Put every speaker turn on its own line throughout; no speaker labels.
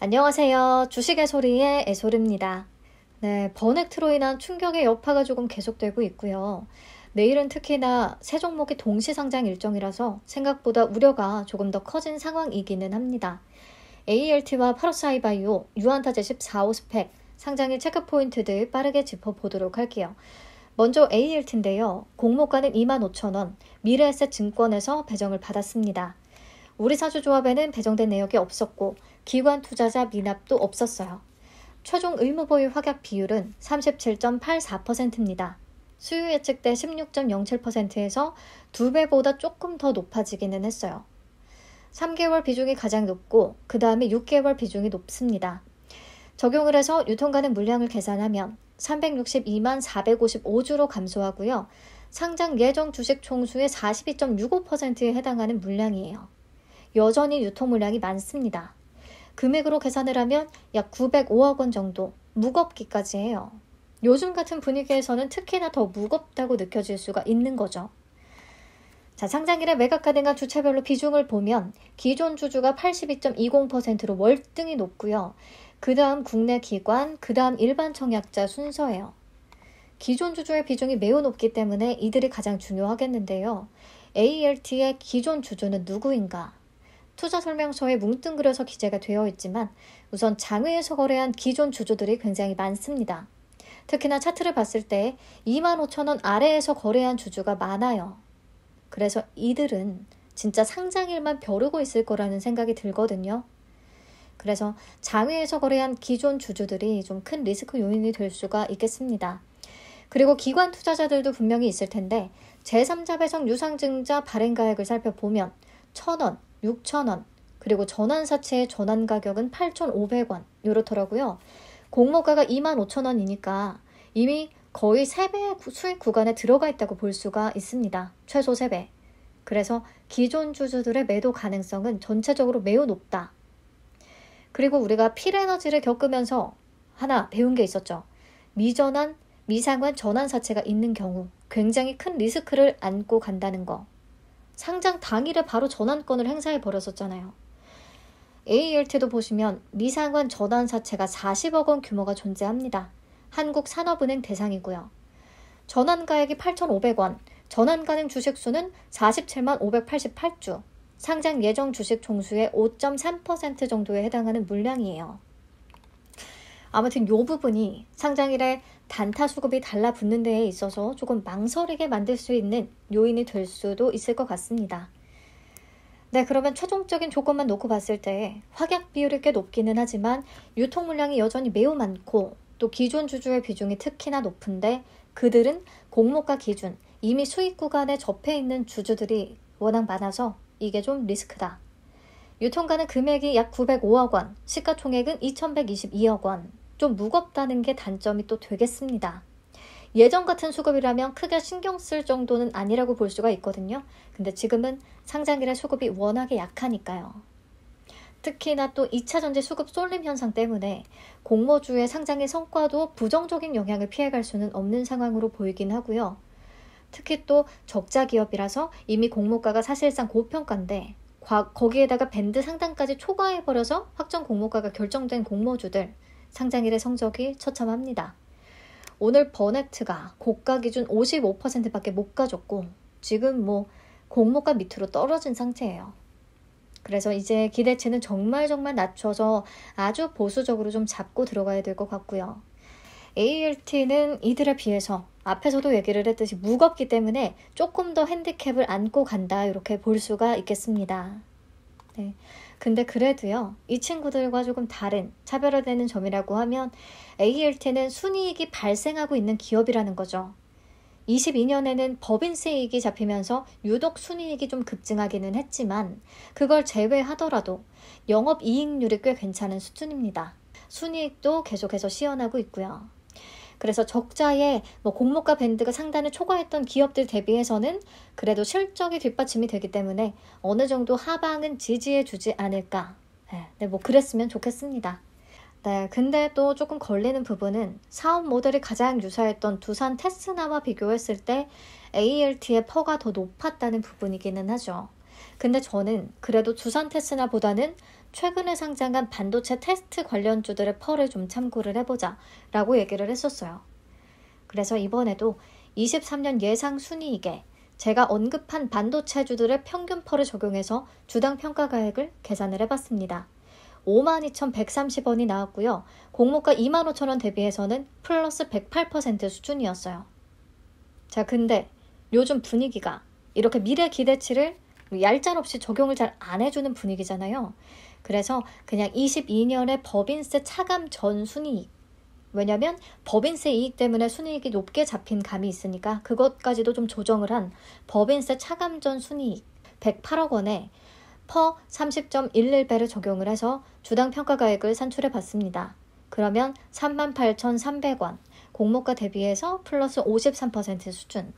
안녕하세요. 주식의 소리의 애소리입니다. 네, 버넥트로 인한 충격의 여파가 조금 계속되고 있고요. 내일은 특히나 세 종목이 동시 상장 일정이라서 생각보다 우려가 조금 더 커진 상황이기는 합니다. AELT와 파로사이바이오, 유안타 제14호 스펙, 상장일 체크포인트들 빠르게 짚어보도록 할게요. 먼저 AELT인데요. 공모가는 25,000원, 미래에셋증권에서 배정을 받았습니다. 우리 사주조합에는 배정된 내역이 없었고 기관 투자자 미납도 없었어요. 최종 의무보유 확약 비율은 37.84%입니다. 수요 예측대 16.07%에서 2배보다 조금 더 높아지기는 했어요. 3개월 비중이 가장 높고 그 다음에 6개월 비중이 높습니다. 적용을 해서 유통가능 물량을 계산하면 362만 455주로 감소하고요. 상장 예정 주식 총수의 42.65%에 해당하는 물량이에요. 여전히 유통 물량이 많습니다. 금액으로 계산을 하면 약 905억 원 정도, 무겁기까지 해요. 요즘 같은 분위기에서는 특히나 더 무겁다고 느껴질 수가 있는 거죠. 자, 상장일에 매각 가능한 주체별로 비중을 보면 기존 주주가 82.20%로 월등히 높고요. 그 다음 국내 기관, 그 다음 일반 청약자 순서예요. 기존 주주의 비중이 매우 높기 때문에 이들이 가장 중요하겠는데요. AELT의 기존 주주는 누구인가? 투자 설명서에 뭉뚱그려서 기재가 되어 있지만 우선 장외에서 거래한 기존 주주들이 굉장히 많습니다. 특히나 차트를 봤을 때 25,000원 아래에서 거래한 주주가 많아요. 그래서 이들은 진짜 상장일만 벼르고 있을 거라는 생각이 들거든요. 그래서 장외에서 거래한 기존 주주들이 좀 큰 리스크 요인이 될 수가 있겠습니다. 그리고 기관 투자자들도 분명히 있을 텐데 제3자 배정 유상증자 발행가액을 살펴보면 1,000원, 6,000원, 그리고 전환사채의 전환가격은 8,500원 이렇더라고요. 공모가가 25,000원이니까 이미 거의 3배의 수익 구간에 들어가 있다고 볼 수가 있습니다. 최소 3배. 그래서 기존 주주들의 매도 가능성은 전체적으로 매우 높다. 그리고 우리가 필에너지를 겪으면서 하나 배운 게 있었죠. 미전환, 미상환 전환사채가 있는 경우 굉장히 큰 리스크를 안고 간다는 거. 상장 당일에 바로 전환권을 행사해 버렸었잖아요. AELT도 보시면 미상환 전환사채가 40억 원 규모가 존재합니다. 한국산업은행 대상이고요. 전환가액이 8,500원, 전환가능 주식수는 47만 588주, 상장 예정 주식 총수의 5.3% 정도에 해당하는 물량이에요. 아무튼 이 부분이 상장일에 단타 수급이 달라붙는 데에 있어서 조금 망설이게 만들 수 있는 요인이 될 수도 있을 것 같습니다. 네, 그러면 최종적인 조건만 놓고 봤을 때 확약 비율이 꽤 높기는 하지만 유통 물량이 여전히 매우 많고 또 기존 주주의 비중이 특히나 높은데 그들은 공모가 기준 이미 수익 구간에 접해 있는 주주들이 워낙 많아서 이게 좀 리스크다. 유통가능 금액이 약 905억 원, 시가총액은 2,122억 원. 좀 무겁다는 게 단점이 또 되겠습니다. 예전 같은 수급이라면 크게 신경 쓸 정도는 아니라고 볼 수가 있거든요. 근데 지금은 상장일의 수급이 워낙에 약하니까요. 특히나 또 2차 전지 수급 쏠림 현상 때문에 공모주의 상장의 성과도 부정적인 영향을 피해갈 수는 없는 상황으로 보이긴 하고요. 특히 또 적자 기업이라서 이미 공모가가 사실상 고평가인데 거기에다가 밴드 상단까지 초과해버려서 확정 공모가가 결정된 공모주들 상장일의 성적이 처참합니다. 오늘 버넥트가 고가 기준 55%밖에 못 가졌고 지금 공모가 밑으로 떨어진 상태예요. 그래서 이제 기대치는 정말 낮춰서 아주 보수적으로 좀 잡고 들어가야 될 것 같고요. AELT는 이들에 비해서 앞에서도 얘기를 했듯이 무겁기 때문에 조금 더 핸디캡을 안고 간다 이렇게 볼 수가 있겠습니다. 네. 근데 그래도요, 이 친구들과 조금 다른 차별화되는 점이라고 하면 AELT는 순이익이 발생하고 있는 기업이라는 거죠. 22년에는 법인세 이익이 잡히면서 유독 순이익이 좀 급증하기는 했지만 그걸 제외하더라도 영업이익률이 꽤 괜찮은 수준입니다. 순이익도 계속해서 시현하고 있고요. 그래서 적자에 공모가 밴드가 상단을 초과했던 기업들 대비해서는 그래도 실적이 뒷받침이 되기 때문에 어느 정도 하방은 지지해 주지 않을까. 네, 그랬으면 좋겠습니다. 네, 근데 또 조금 걸리는 부분은 사업 모델이 가장 유사했던 두산 테스나와 비교했을 때 AELT의 퍼가 더 높았다는 부분이기는 하죠. 근데 저는 그래도 두산 테스나보다는 최근에 상장한 반도체 테스트 관련주들의 펄을 좀 참고를 해보자 라고 얘기를 했었어요. 그래서 이번에도 23년 예상 순이익에 제가 언급한 반도체주들의 평균 펄을 적용해서 주당 평가가액을 계산을 해봤습니다. 52,130원이 나왔고요. 공모가 25,000원 대비해서는 플러스 108% 수준이었어요. 자, 근데 요즘 분위기가 이렇게 미래 기대치를 얄짤없이 적용을 잘 안 해주는 분위기잖아요. 그래서 그냥 22년의 법인세 차감 전 순이익, 왜냐면 법인세 이익 때문에 순이익이 높게 잡힌 감이 있으니까 그것까지도 좀 조정을 한 법인세 차감 전 순이익 108억 원에 퍼 30.11배를 적용을 해서 주당 평가가액을 산출해 봤습니다. 그러면 38,300원, 공모가 대비해서 플러스 53% 수준.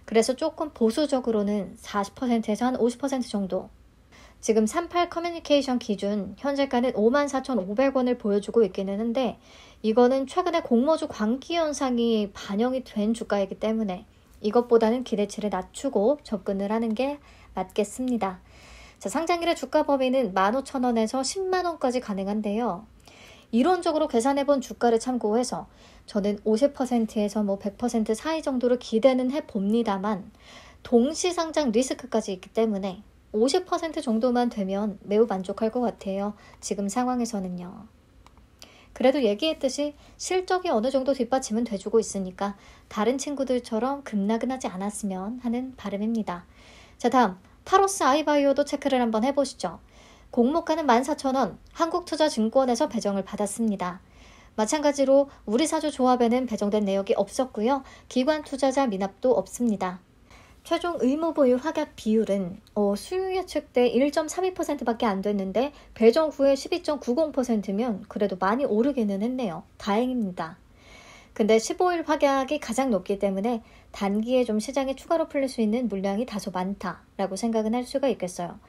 그래서 조금 보수적으로는 40%에서 한 50% 정도. 지금 38 커뮤니케이션 기준 현재가는 54,500원을 보여주고 있기는 한데 이거는 최근에 공모주 광기 현상이 반영이 된 주가이기 때문에 이것보다는 기대치를 낮추고 접근을 하는 게 맞겠습니다. 자, 상장일의 주가 범위는 15,000원에서 10만원까지 가능한데요. 이론적으로 계산해본 주가를 참고해서 저는 50%에서 100% 사이 정도로 기대는 해봅니다만 동시상장 리스크까지 있기 때문에 50% 정도만 되면 매우 만족할 것 같아요. 지금 상황에서는요. 그래도 얘기했듯이 실적이 어느 정도 뒷받침은 돼주고 있으니까 다른 친구들처럼 급락은 하지 않았으면 하는 바람입니다. 자, 다음 파로스 아이바이오도 체크를 한번 해보시죠. 공모가는 14,000원, 한국투자증권에서 배정을 받았습니다. 마찬가지로 우리사주조합에는 배정된 내역이 없었고요. 기관 투자자 미납도 없습니다. 최종 의무 보유 확약 비율은 수요 예측 때 1.32%밖에 안 됐는데 배정 후에 12.90%면 그래도 많이 오르기는 했네요. 다행입니다. 근데 15일 확약이 가장 높기 때문에 단기에 좀 시장에 추가로 풀릴 수 있는 물량이 다소 많다라고 생각은 할 수가 있겠어요.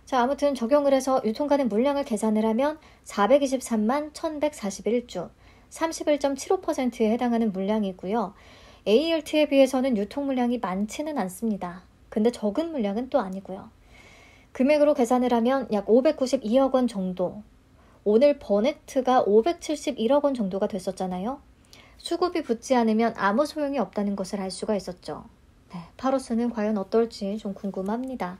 자, 아무튼 적용을 해서 유통가능 물량을 계산을 하면 423만 1141주, 31.75%에 해당하는 물량이고요. ALT에 비해서는 유통 물량이 많지는 않습니다. 근데 적은 물량은 또 아니고요. 금액으로 계산을 하면 약 592억 원 정도. 오늘 버넥트가 571억 원 정도가 됐었잖아요. 수급이 붙지 않으면 아무 소용이 없다는 것을 알 수가 있었죠. 네, 파로스는 과연 어떨지 좀 궁금합니다.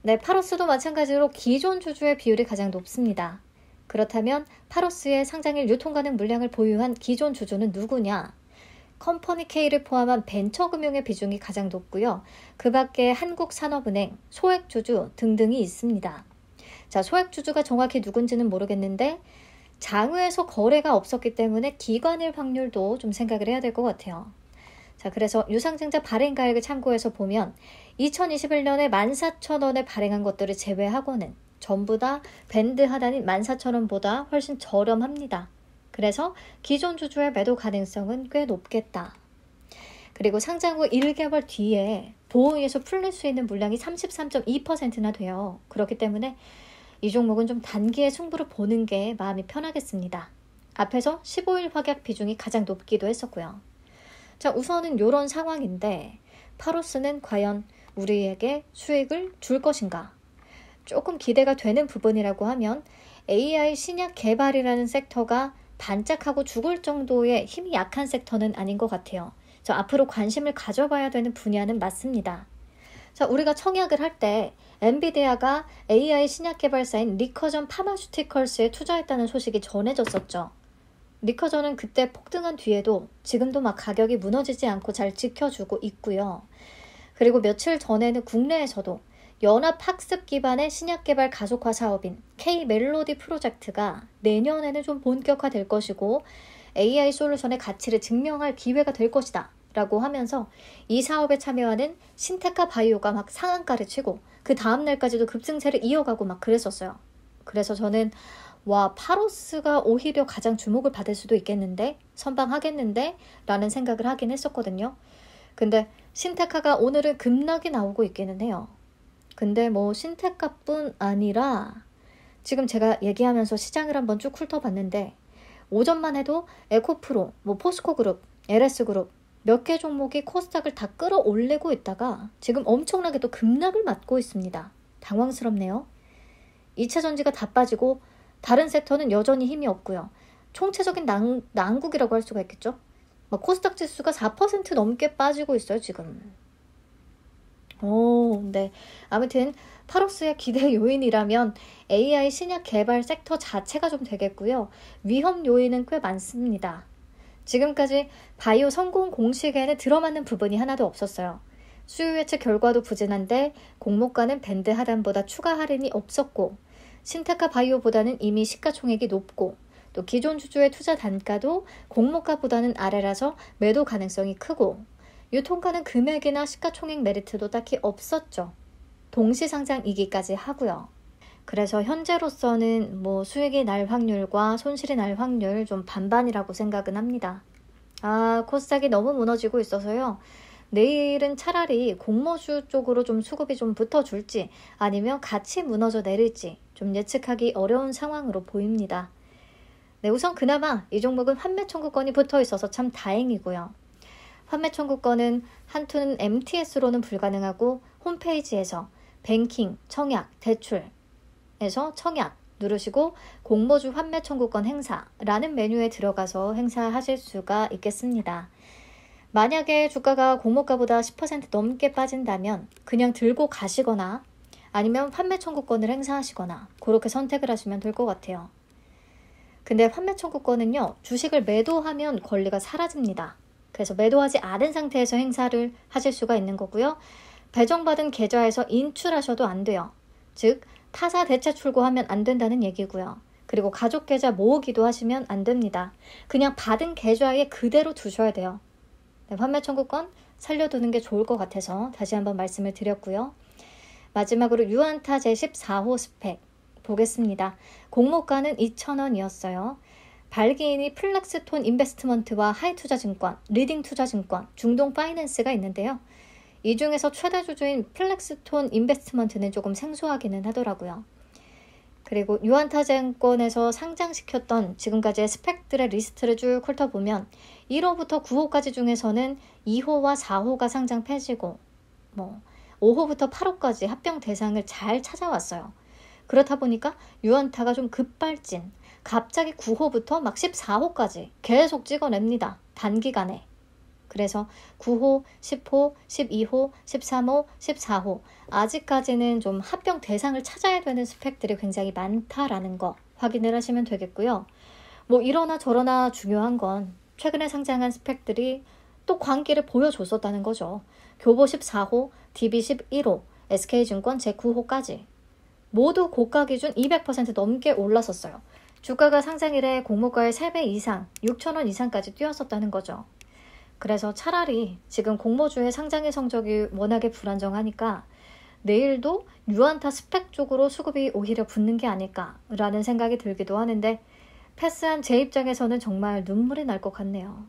네, 파로스도 마찬가지로 기존 주주의 비율이 가장 높습니다. 그렇다면 파로스의 상장일 유통가능 물량을 보유한 기존 주주는 누구냐? 컴퍼니 K를 포함한 벤처금융의 비중이 가장 높고요. 그 밖에 한국산업은행, 소액주주 등등이 있습니다. 자, 소액주주가 정확히 누군지는 모르겠는데 장외에서 거래가 없었기 때문에 기관일 확률도 좀 생각을 해야 될 것 같아요. 자, 그래서 유상증자 발행가액을 참고해서 보면 2021년에 14,000원에 발행한 것들을 제외하고는 전부 다 밴드 하단인 14,000원보다 훨씬 저렴합니다. 그래서 기존 주주의 매도 가능성은 꽤 높겠다. 그리고 상장 후 1개월 뒤에 보호에서 풀릴 수 있는 물량이 33.2%나 돼요. 그렇기 때문에 이 종목은 좀 단기에 승부를 보는 게 마음이 편하겠습니다. 앞에서 15일 확약 비중이 가장 높기도 했었고요. 자, 우선은 이런 상황인데 파로스는 과연 우리에게 수익을 줄 것인가? 조금 기대가 되는 부분이라고 하면 AI 신약 개발이라는 섹터가 반짝하고 죽을 정도의 힘이 약한 섹터는 아닌 것 같아요. 저 앞으로 관심을 가져봐야 되는 분야는 맞습니다. 자, 우리가 청약을 할 때 엔비디아가 AI 신약 개발사인 리커전 파마슈티컬스에 투자했다는 소식이 전해졌었죠. 리커전은 그때 폭등한 뒤에도 지금도 막 가격이 무너지지 않고 잘 지켜주고 있고요. 그리고 며칠 전에는 국내에서도 연합학습 기반의 신약개발 가속화 사업인 K-멜로디 프로젝트가 내년에는 좀 본격화될 것이고 AI 솔루션의 가치를 증명할 기회가 될 것이다 라고 하면서 이 사업에 참여하는 신테카 바이오가 막 상한가를 치고 그 다음날까지도 급증세를 이어가고 막 그랬었어요. 그래서 저는 파로스가 오히려 가장 주목을 받을 수도 있겠는데 선방하겠는데 라는 생각을 하긴 했었거든요. 근데 신테카가 오늘은 급락이 나오고 있기는 해요. 근데 신테카뿐 아니라 지금 제가 얘기하면서 시장을 한번 쭉 훑어봤는데 오전만 해도 에코프로, 포스코그룹, LS그룹 몇 개 종목이 코스닥을 다 끌어올리고 있다가 지금 엄청나게 또 급락을 맞고 있습니다. 당황스럽네요. 2차전지가 다 빠지고 다른 섹터는 여전히 힘이 없고요. 총체적인 난국이라고 할 수가 있겠죠. 코스닥 지수가 4% 넘게 빠지고 있어요, 지금. 네. 아무튼 파로스의 기대 요인이라면 AI 신약 개발 섹터 자체가 좀 되겠고요. 위험 요인은 꽤 많습니다. 지금까지 바이오 성공 공식에는 들어맞는 부분이 하나도 없었어요. 수요 예측 결과도 부진한데 공모가는 밴드 하단보다 추가 할인이 없었고 신테카 바이오보다는 이미 시가총액이 높고 또 기존 주주의 투자 단가도 공모가보다는 아래라서 매도 가능성이 크고 유통가는 금액이나 시가총액 메리트도 딱히 없었죠. 동시상장이기까지 하고요. 그래서 현재로서는 수익이 날 확률과 손실이 날 확률 좀 반반이라고 생각은 합니다. 코스닥이 너무 무너지고 있어서요. 내일은 차라리 공모주 쪽으로 좀 수급이 좀 붙어줄지 아니면 같이 무너져 내릴지 좀 예측하기 어려운 상황으로 보입니다. 네, 우선 그나마 이 종목은 환매 청구권이 붙어 있어서 참 다행이고요. 환매 청구권은 한투는 MTS로는 불가능하고 홈페이지에서 뱅킹, 청약, 대출에서 청약 누르시고 공모주 환매 청구권 행사라는 메뉴에 들어가서 행사하실 수가 있겠습니다. 만약에 주가가 공모가보다 10% 넘게 빠진다면 그냥 들고 가시거나 아니면 환매 청구권을 행사하시거나 그렇게 선택을 하시면 될 것 같아요. 근데 환매 청구권은요, 주식을 매도하면 권리가 사라집니다. 그래서 매도하지 않은 상태에서 행사를 하실 수가 있는 거고요. 배정받은 계좌에서 인출하셔도 안 돼요. 즉 타사 대체 출고하면 안 된다는 얘기고요. 그리고 가족 계좌 모으기도 하시면 안 됩니다. 그냥 받은 계좌에 그대로 두셔야 돼요. 네, 환매 청구권 살려두는 게 좋을 것 같아서 다시 한번 말씀을 드렸고요. 마지막으로 유안타 제14호 스펙 보겠습니다. 공모가는 2,000원이었어요. 발기인이 플렉스톤 인베스트먼트와 하이투자증권, 리딩투자증권, 중동파이낸스가 있는데요. 이 중에서 최대 주주인 플렉스톤 인베스트먼트는 조금 생소하기는 하더라고요. 그리고 유안타증권에서 상장시켰던 지금까지의 스펙들의 리스트를 쭉 훑어보면 1호부터 9호까지 중에서는 2호와 4호가 상장 폐지고 5호부터 8호까지 합병 대상을 잘 찾아왔어요. 그렇다 보니까 유안타가 좀 급발진, 갑자기 9호부터 막 14호까지 계속 찍어냅니다. 단기간에. 그래서 9호, 10호, 12호, 13호, 14호 아직까지는 좀 합병 대상을 찾아야 되는 스펙들이 굉장히 많다라는 거 확인을 하시면 되겠고요. 이러나 저러나 중요한 건 최근에 상장한 스펙들이 또 광기를 보여줬었다는 거죠. 교보 14호, DB 11호, SK증권 제9호까지 모두 고가 기준 200% 넘게 올랐었어요. 주가가 상장 이래 공모가의 3배 이상, 6,000원 이상까지 뛰었었다는 거죠. 그래서 차라리 지금 공모주의 상장의 성적이 워낙에 불안정하니까 내일도 유안타 스펙 쪽으로 수급이 오히려 붙는 게 아닐까라는 생각이 들기도 하는데 패스한 제 입장에서는 정말 눈물이 날 것 같네요.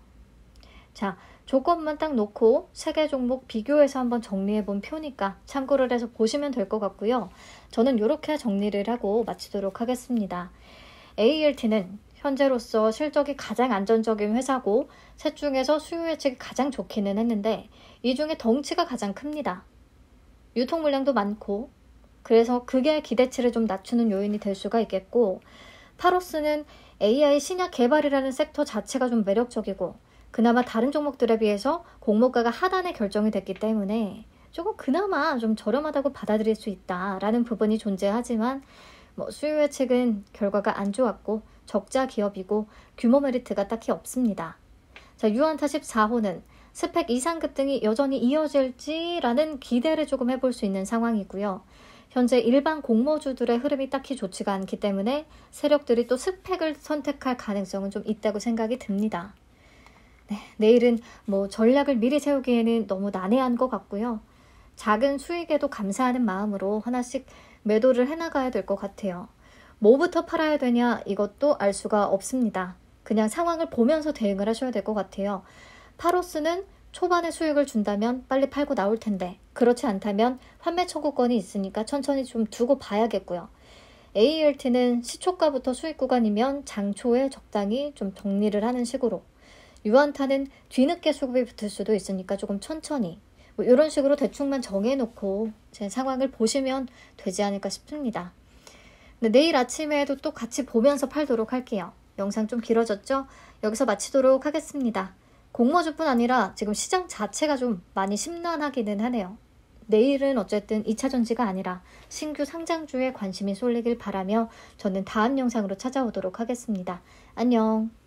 자, 조건만 딱 놓고 3개 종목 비교해서 한번 정리해 본 표니까 참고를 해서 보시면 될 것 같고요. 저는 이렇게 정리를 하고 마치도록 하겠습니다. ALT는 현재로서 실적이 가장 안전적인 회사고 셋 중에서 수요 예측이 가장 좋기는 했는데 이 중에 덩치가 가장 큽니다. 유통 물량도 많고 그래서 그게 기대치를 좀 낮추는 요인이 될 수가 있겠고 파로스는 AI 신약 개발이라는 섹터 자체가 좀 매력적이고 그나마 다른 종목들에 비해서 공모가가 하단에 결정이 됐기 때문에 조금 그나마 좀 저렴하다고 받아들일 수 있다라는 부분이 존재하지만 수요 예측은 결과가 안 좋았고 적자 기업이고 규모 메리트가 딱히 없습니다. 자, 유안타 14호는 스펙 이상 급등이 여전히 이어질지라는 기대를 조금 해볼 수 있는 상황이고요. 현재 일반 공모주들의 흐름이 딱히 좋지가 않기 때문에 세력들이 또 스펙을 선택할 가능성은 좀 있다고 생각이 듭니다. 네, 내일은 전략을 미리 세우기에는 너무 난해한 것 같고요. 작은 수익에도 감사하는 마음으로 하나씩 매도를 해나가야 될 것 같아요. 뭐부터 팔아야 되냐 이것도 알 수가 없습니다. 그냥 상황을 보면서 대응을 하셔야 될 것 같아요. 파로스는 초반에 수익을 준다면 빨리 팔고 나올 텐데 그렇지 않다면 환매 청구권이 있으니까 천천히 좀 두고 봐야겠고요. ALT는 시초가부터 수익 구간이면 장초에 적당히 좀 정리를 하는 식으로 유안타는 뒤늦게 수급이 붙을 수도 있으니까 조금 천천히 이런 식으로 대충만 정해놓고 제 상황을 보시면 되지 않을까 싶습니다. 네, 내일 아침에도 또 같이 보면서 팔도록 할게요. 영상 좀 길어졌죠? 여기서 마치도록 하겠습니다. 공모주뿐 아니라 지금 시장 자체가 좀 많이 심란하기는 하네요. 내일은 어쨌든 2차 전지가 아니라 신규 상장주에 관심이 쏠리길 바라며 저는 다음 영상으로 찾아오도록 하겠습니다. 안녕.